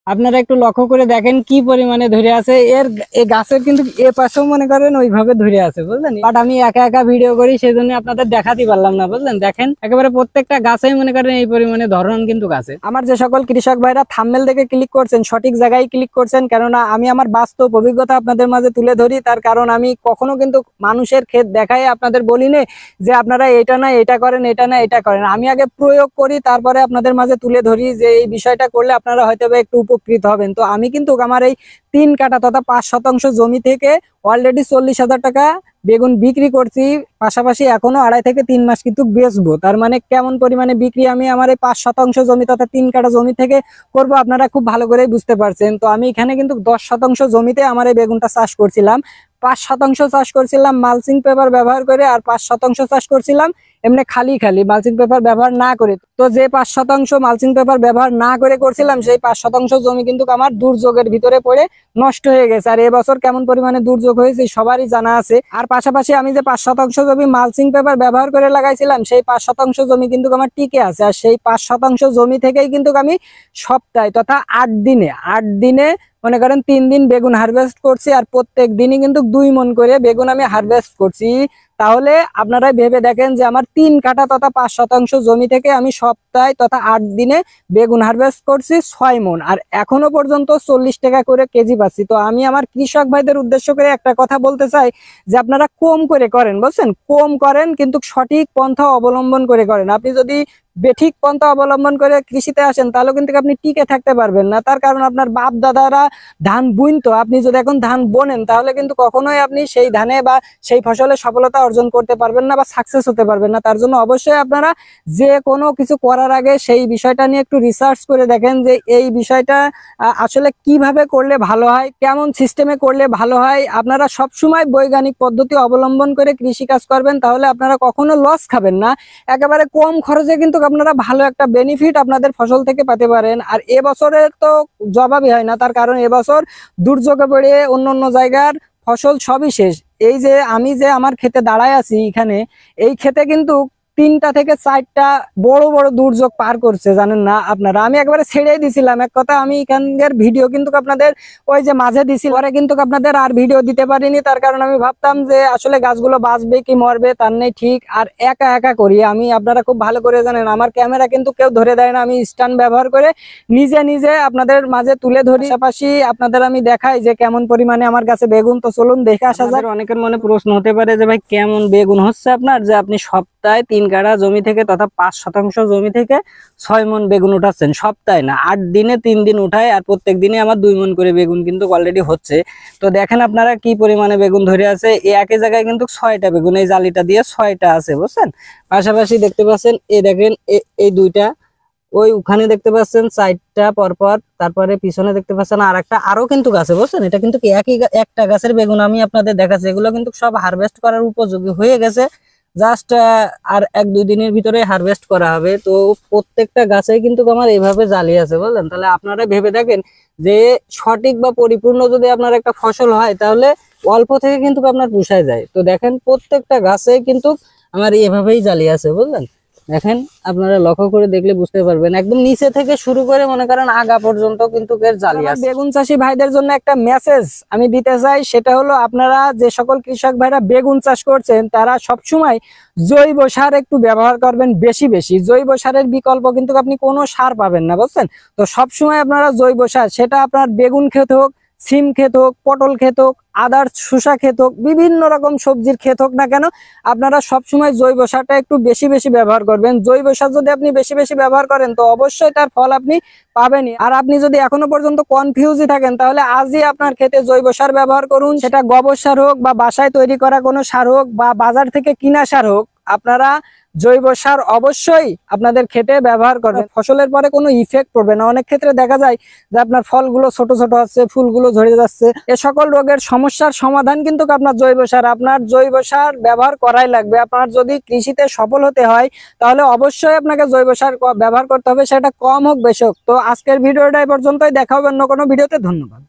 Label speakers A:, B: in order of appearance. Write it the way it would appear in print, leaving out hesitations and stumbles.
A: আপনারা একটু লক্ষ্য করে দেখেন কি পরিমাণে ধরে আছে। এই গাছের কিন্তু এ পাশেও মনে করেন ওইভাবে ধরে আছে, বুঝলেন। বাট আমি একা একা ভিডিও করি, সেই জন্য আপনাদের দেখাতে পারলাম না, বুঝলেন। দেখেন একেবারে প্রত্যেকটা গাছেই মনে করেন এই পরিমাণে ধরন কিন্তু গাছে। আমার যে সকল কৃষক ভাইরা থাম্বনেল দেখে ক্লিক করছেন, সঠিক জায়গায় ক্লিক করছেন, কেননা আমি আমার বাস্তব অভিজ্ঞতা আপনাদের মাঝে তুলে ধরি। তার কারণ আমি কখনো কিন্তু মানুষের ক্ষেত দেখাই আপনাদের বলি না যে আপনারা এটা না এটা করেন, এটা না এটা করেন। আমি আগে প্রয়োগ করি, তারপরে আপনাদের মাঝে তুলে ধরি যে এই বিষয়টা করলে আপনারা হয়তো একটু উপকৃত হবেন। তো আমি কিন্তু আমার এই 3 কাঠা তথা 5 শতাংশ জমি থেকে অলরেডি 40,000 টাকা বেগুন বিক্রি করছি। পাশাপাশি এখনো 2.5 থেকে 3 মাস কিন্তু বেচবো। তার মানে কেমন পরিমাণে বিক্রি আমি আমার এই 5 শতাংশ জমি তথা 3 কাঠা জমি থেকে করব আপনারা খুব ভালো করে বুঝতে পারছেন। তো আমি এখানে কিন্তু 10 শতাংশ জমিতে আমার এই বেগুনটা চাষ করছিলাম। 5 শতাংশ চাষ করছিলাম মালচিং পেপার ব্যবহার করে, আর 5 শতাংশ চাষ করছিলাম এমনি খালি খালি মালচিং পেপার ব্যবহার না করে। তো যে 5 শতাংশ মালচিং পেপার ব্যবহার না করে করছিলাম, সেই 5 শতাংশ জমি কিন্তু আমার দুর্যোগের ভিতরে পড়ে নষ্ট হয়ে গেছে। আর এবছর কেমন পরিমাণে দুর্যোগ হয়েছে সবারই জানা আছে। আর পাশাপাশি আমি যে 5 শতাংশ জমি মালচিং পেপার ব্যবহার করে লাগাইছিলাম, সেই 5 শতাংশ জমি কিন্তু আমার টিকে আছে। আর সেই 5 শতাংশ জমি থেকেই কিন্তু আমি সপ্তাহে তথা 8 দিনে মনে করেন 3 দিন বেগুন হারভেস্ট করছি। আর প্রত্যেক দিনই কিন্তু 2 মণ করে বেগুন আমি হারভেস্ট করছি। তাহলে আপনারা ভেবে দেখেন যে আমার 3 কাঠা তথা 5 শতাংশ জমি থেকে আমি সপ্তাহে তথা 8 দিনে বেগুন হারভেস্ট করছি 6 মণ। আর এখনো পর্যন্ত 40 টাকা করে কেজি পাচ্ছি। তো আমি আমার কৃষক ভাইদের উদ্দেশ্য করে একটা কথা বলতে চাই যে আপনারা কম করে করেন, বুঝছেন, কম করেন কিন্তু সঠিক পন্থা অবলম্বন করে করেন। আপনি যদি বেঠিক পন্থা অবলম্বন করে কৃষিতে আসেন তাহলে কিন্তু আপনি টিকে থাকতে পারবেন না। তার কারণ আপনার বাপ দাদারা ধান বুনতো, আপনি যদি এখন ধান বোনেন তাহলে কিন্তু কখনোই আপনি সেই ধানে বা সেই ফসলে সফলতা অর্জন করতে পারবেন না বা সাকসেস হতে পারবেন না। তার জন্য অবশ্যই আপনারা যে কোনো কিছু করার আগে সেই বিষয়টা নিয়ে একটু রিসার্চ করে দেখেন যে এই বিষয়টা আসলে কিভাবে করলে ভালো হয়, কেমন সিস্টেমে করলে ভালো হয়। আপনারা সবসময় বৈজ্ঞানিক পদ্ধতি অবলম্বন করে কৃষি কাজ করবেন, তাহলে আপনারা কখনো লস খাবেন না। একেবারে কম খরচে কিন্তু আপনারা ভালো একটা বেনিফিট আপনাদের ফসল থেকে পেতে পারেন। আর এবছরের তো জবাবই হয় না, তার কারণ এবছর দুর্যোগে পড়ে অন্য জায়গার ফসল সবই শেষ। এই যে আমি যে আমার ক্ষেতে দাঁড়ায় আছি এখানে, এই ক্ষেতে কিন্তু 3টা থেকে 4টা বড় বড় দুর্যোগ পার করছে, জানেন না আপনারা। আমি একবারে ছেড়েই দিছিলাম, এক কথা আমি এখানকার ভিডিও কিন্তু আপনাদের ওই যে মাঝে দিছি, পরে কিন্তু আপনাদের আর ভিডিও দিতে পারিনি। তার কারণ আমি ভাবতাম যে আসলে গাছগুলো বাঁচবে কি মরবে তার নেই ঠিক। আর একা একা করি আমি, আপনারা খুব ভালো করে জানেন আমার ক্যামেরা কিন্তু কেউ ধরে দেয় না, আমি স্ট্যান্ড ব্যবহার করে নিজে নিজে আপনাদের মাঝে তুলে ধরি। পাশাপাশি আপনাদের আমি দেখাই যে কেমন পরিমাণে আমার কাছে বেগুন। তো চলুন দেখে আসা যাক। অনেকের মনে প্রশ্ন হতে পারে যে ভাই কেমন বেগুন হচ্ছে আপনার, যে আপনি সপ্তাহে 3 কাঠা জমি থেকে তথা 5 শতাংশ জমি থেকে 6 মণ বেগুন উঠাচ্ছেন। সপ্তাহে না, 8 দিনে 3 দিন উঠায়। আর প্রত্যেক দিনে আমার 2 মণ করে বেগুন কিন্তু অলরেডি হচ্ছে। তো দেখেন আপনারা কি পরিমাণে বেগুন ধরে আছে। এই একই জায়গায় কিন্তু 6টা বেগুন, এই জালিটা দিয়ে 6টা আছে, বুঝছেন। পাশাপাশি দেখতে পাচ্ছেন এই দেখেন এই 2টা, ওই ওখানে দেখতে পাচ্ছেন 4টা পরপর, তারপরে পিছনে দেখতে পাচ্ছেন আর একটা আরো কিন্তু গাছে, বুঝছেন। এটা কিন্তু একই একটা গাছের বেগুন আমি আপনাদের দেখাচ্ছি। এগুলো কিন্তু সব হারভেস্ট করার উপযোগী হয়ে গেছে, জাস্ট আর 1-2 দিনের ভিতরে হারভেস্ট করা হবে। তো প্রত্যেকটা গাছেই কিন্তু আমার এইভাবে জালি আছে, বুঝলেন। তাহলে আপনারা ভেবে দেখেন যে সঠিক বা পরিপূর্ণ যদি আপনার একটা ফসল হয় তাহলে অল্প থেকে কিন্তু আপনার পুষায় যায়। তো দেখেন প্রত্যেকটা গাছে কিন্তু আমার এভাবেই জালি আছে, বুঝলেন। দেখেন আপনারা লক্ষ্য করে দেখলে বুঝতে পারবেন, একদম নিচে থেকে শুরু করে মনে করেন আগা পর্যন্ত কিন্তু এর জালি আছে। বেগুন চাষী ভাইদের জন্য একটা মেসেজ আমি দিতে চাই, সেটা হলো আপনারা যে সকল কৃষক ভাইরা বেগুন চাষ করছেন তারা সবসময় জৈব সার একটু ব্যবহার করবেন বেশি বেশি। জৈব সারের বিকল্প কিন্তু আপনি কোনো সার পাবেন না, বুঝছেন। তো সবসময় আপনারা জৈব সার, সেটা আপনার বেগুন ক্ষেত হোক, সিম ক্ষেত হোক, পটল ক্ষেত হোক, আদার্স শসা ক্ষেত হোক, বিভিন্ন রকম সবজির ক্ষেত হোক না কেন, আপনারা সবসময় জৈব সারটা একটু বেশি বেশি ব্যবহার করবেন। জৈব সার যদি আপনি বেশি বেশি ব্যবহার করেন তো অবশ্যই তার ফল আপনি পাবেনই। আর আপনি যদি এখনো পর্যন্ত কনফিউজই থাকেন তাহলে আজই আপনার ক্ষেতে জৈব সার ব্যবহার করুন। সেটা গোবর সার হোক বা বাসায় তৈরি করা কোনো সার হোক বা বাজার থেকে কিনা সার হোক, আপনারা জৈব সার অবশ্যই আপনাদের ক্ষেতে ব্যবহার করবেন। ফসলের পরে কোনো ইফেক্ট পড়বে না। অনেক ক্ষেত্রে দেখা যায় যে আপনার ফলগুলো ছোট ছোট হচ্ছে, ফুলগুলো ঝরে যাচ্ছে। এ সকল রোগের সমস্যার সমাধান কিন্তু আপনার জৈব সার ব্যবহার করাই লাগবে। আপনার যদি কৃষিতে সফল হতে হয় তাহলে অবশ্যই আপনাকে জৈব সার ব্যবহার করতে হবে, সেটা কম হোক বেশি হোক। তো আজকের ভিডিওটা এই পর্যন্তই, দেখা হবে অন্য কোনো ভিডিওতে। ধন্যবাদ।